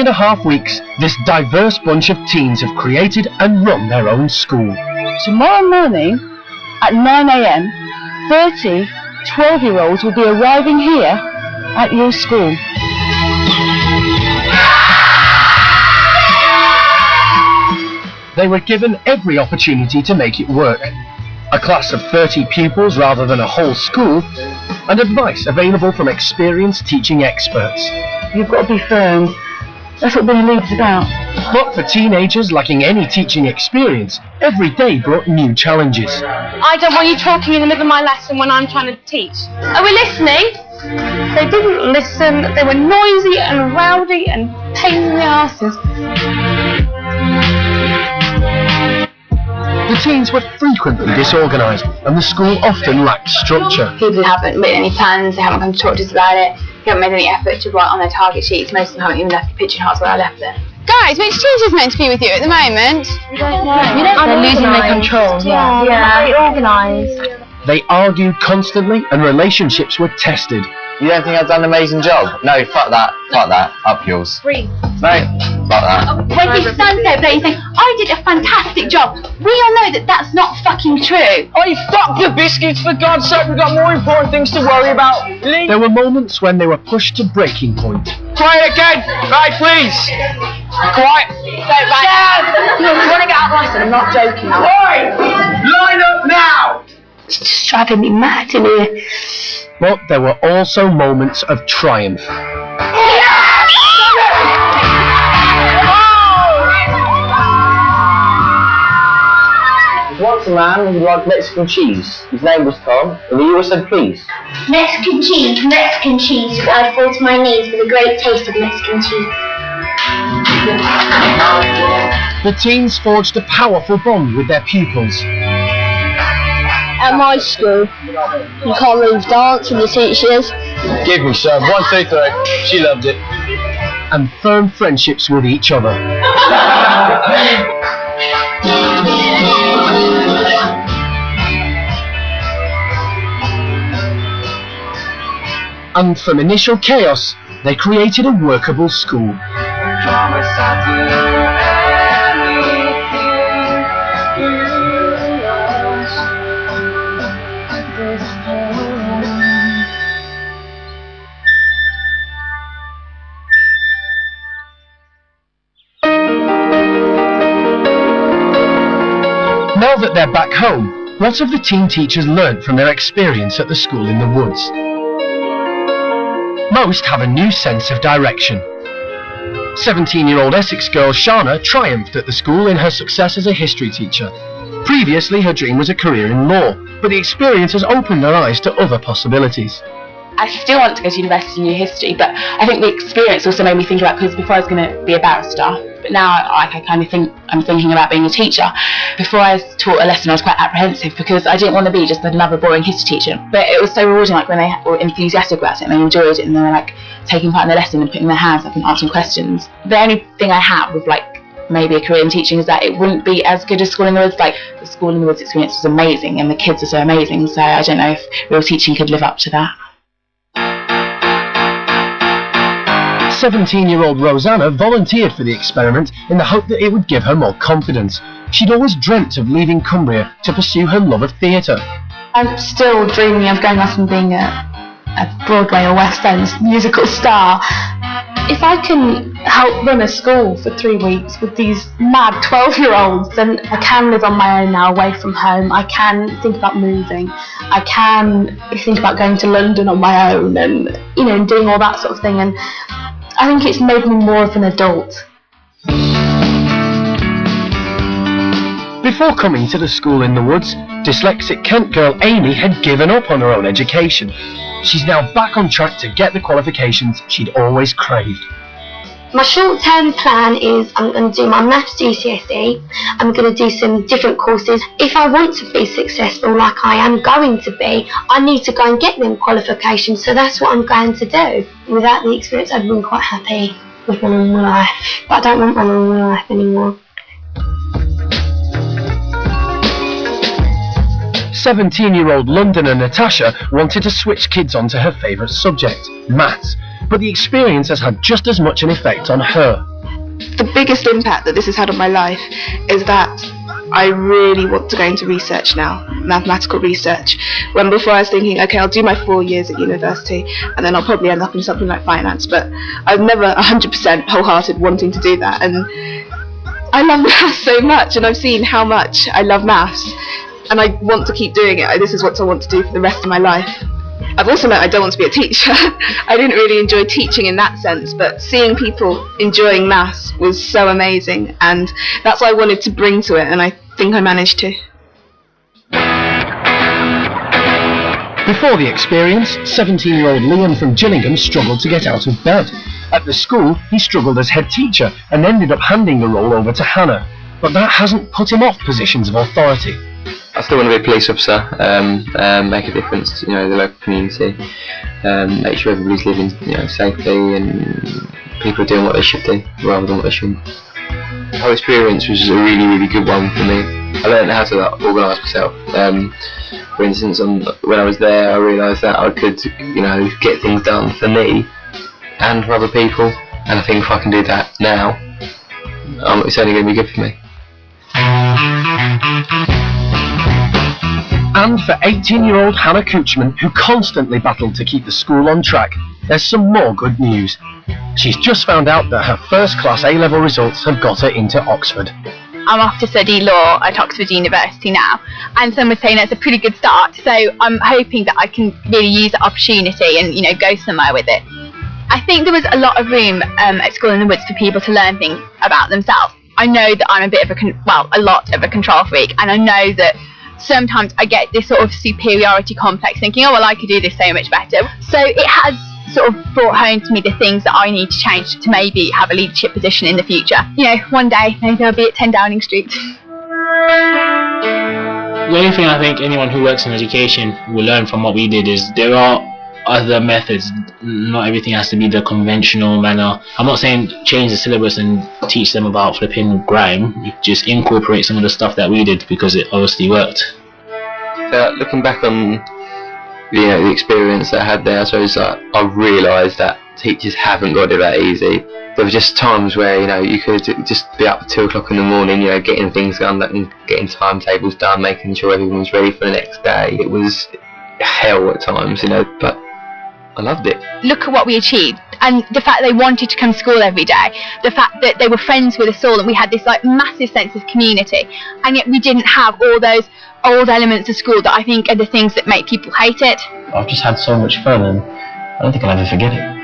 3.5 weeks, this diverse bunch of teens have created and run their own school. Tomorrow morning at 9 AM, 30 12-year-olds will be arriving here at your school. They were given every opportunity to make it work. A class of 30 pupils rather than a whole school, and advice available from experienced teaching experts. You've got to be firm. That's what being a leader's about. But for teenagers lacking any teaching experience, every day brought new challenges. I don't want you talking in the middle of my lesson when I'm trying to teach. Are we listening? They didn't listen. They were noisy and rowdy and pain in the arses. The teens were frequently disorganised, and the school often lacked structure. People haven't made any plans, they haven't come to talk to us about it, they haven't made any effort to write on their target sheets, most of them haven't even left the pigeonholes where I left them. Guys, which teacher's meant to be with you at the moment? We don't know. They're losing their control. Yeah. Very organised. They argued constantly, and relationships were tested. You don't think I've done an amazing job? No, fuck that. Fuck that. Up yours. Free. No, fuck that. When his son said that, he's saying, I did a fantastic job. We all know that that's not fucking true. Oh, fuck the biscuits, for God's sake, we've got more important things to worry about. There were moments when they were pushed to breaking point. Quiet again! Right, please! Quiet! Right. You're running out of lesson, I'm not joking. Oi! Line up now! It's just driving me mad in here. But there were also moments of triumph. Once a man who liked Mexican cheese. His name was Tom, and he always said please. Mexican cheese. I fall to my knees with a great taste of Mexican cheese. The teens forged a powerful bond with their pupils. At my school, you can't leave dance with the teachers. Give me some. 1, 2, 3. She loved it. And firm friendships with each other. And from initial chaos, they created a workable school. Now that they're back home, what have the teen teachers learnt from their experience at the school in the woods? Most have a new sense of direction. 17-year-old Essex girl Shana triumphed at the school in her success as a history teacher. Previously, her dream was a career in law, but the experience has opened her eyes to other possibilities. I still want to go to university and do history, but I think the experience also made me think about, because before I was going to be a barrister, but now I kind of think I'm thinking about being a teacher. Before I taught a lesson, I was quite apprehensive because I didn't want to be just another boring history teacher. But it was so rewarding, like when they were enthusiastic about it and they enjoyed it and they were like taking part in the lesson and putting their hands up and answering questions. The only thing I have with like maybe a career in teaching is that it wouldn't be as good as School in the Woods. Like the School in the Woods experience was amazing and the kids are so amazing, so I don't know if real teaching could live up to that. 17-year-old Rosanna volunteered for the experiment in the hope that it would give her more confidence. She'd always dreamt of leaving Cumbria to pursue her love of theatre. I'm still dreaming of going off and being a Broadway or West End musical star. If I can help run a school for 3 weeks with these mad 12-year-olds, then I can live on my own now, away from home. I can think about moving. I can think about going to London on my own and, you know, and doing all that sort of thing. And I think it's made me more of an adult. Before coming to the School in the Woods, dyslexic Kent girl Amy had given up on her own education. She's now back on track to get the qualifications she'd always craved. My short-term plan is I'm going to do my maths GCSE, I'm going to do some different courses. If I want to be successful like I am going to be, I need to go and get them qualifications, so that's what I'm going to do. Without the experience, I've been quite happy with my normal life, but I don't want my normal life anymore. 17-year-old Londoner Natasha wanted to switch kids onto her favourite subject, maths, but the experience has had just as much an effect on her. The biggest impact that this has had on my life is that I really want to go into research now, mathematical research. When before I was thinking, okay, I'll do my 4 years at university and then I'll probably end up in something like finance, but I've never 100% wholehearted wanting to do that. And I love maths so much, and I've seen how much I love maths, and I want to keep doing it. This is what I want to do for the rest of my life. I've also learned I don't want to be a teacher. I didn't really enjoy teaching in that sense, but seeing people enjoying maths was so amazing, and that's what I wanted to bring to it, and I think I managed to. Before the experience, 17-year-old Liam from Gillingham struggled to get out of bed. At the school, he struggled as head teacher and ended up handing the role over to Hannah, but that hasn't put him off positions of authority. I still want to be a police officer, make a difference to, the local community, make sure everybody's living, safely, and people are doing what they should do rather than what they shouldn't. The whole experience was a really, really good one for me. I learned how to organise myself. For instance, when I was there, I realised that I could, get things done for me and for other people, and I think if I can do that now, it's only going to be good for me. And for 18-year-old Hannah Coochman, who constantly battled to keep the school on track, there's some more good news. She's just found out that her first-class A-level results have got her into Oxford. I'm off to study law at Oxford University now, and some would say that's a pretty good start, so I'm hoping that I can really use the opportunity and, go somewhere with it. I think there was a lot of room at School in the Woods for people to learn things about themselves. I know that I'm a lot of a control freak, and I know that sometimes I get this sort of superiority complex, thinking, oh well, I could do this so much better. So it has sort of brought home to me the things that I need to change to maybe have a leadership position in the future. One day maybe I'll be at 10 Downing Street. The only thing I think anyone who works in education will learn from what we did is there are other methods. Not everything has to be the conventional manner. I'm not saying change the syllabus and teach them about flipping grime. You just incorporate some of the stuff that we did because it obviously worked. Looking back on the experience that I had there, I suppose I realised that teachers haven't got it that easy. There were just times where you could just be up at 2 o'clock in the morning, getting things done, getting timetables done, making sure everyone was ready for the next day. It was hell at times, but I loved it. Look at what we achieved, and the fact they wanted to come to school every day, the fact that they were friends with us all, and we had this massive sense of community, and yet we didn't have all those old elements of school that I think are the things that make people hate it. I've just had so much fun, and I don't think I'll ever forget it.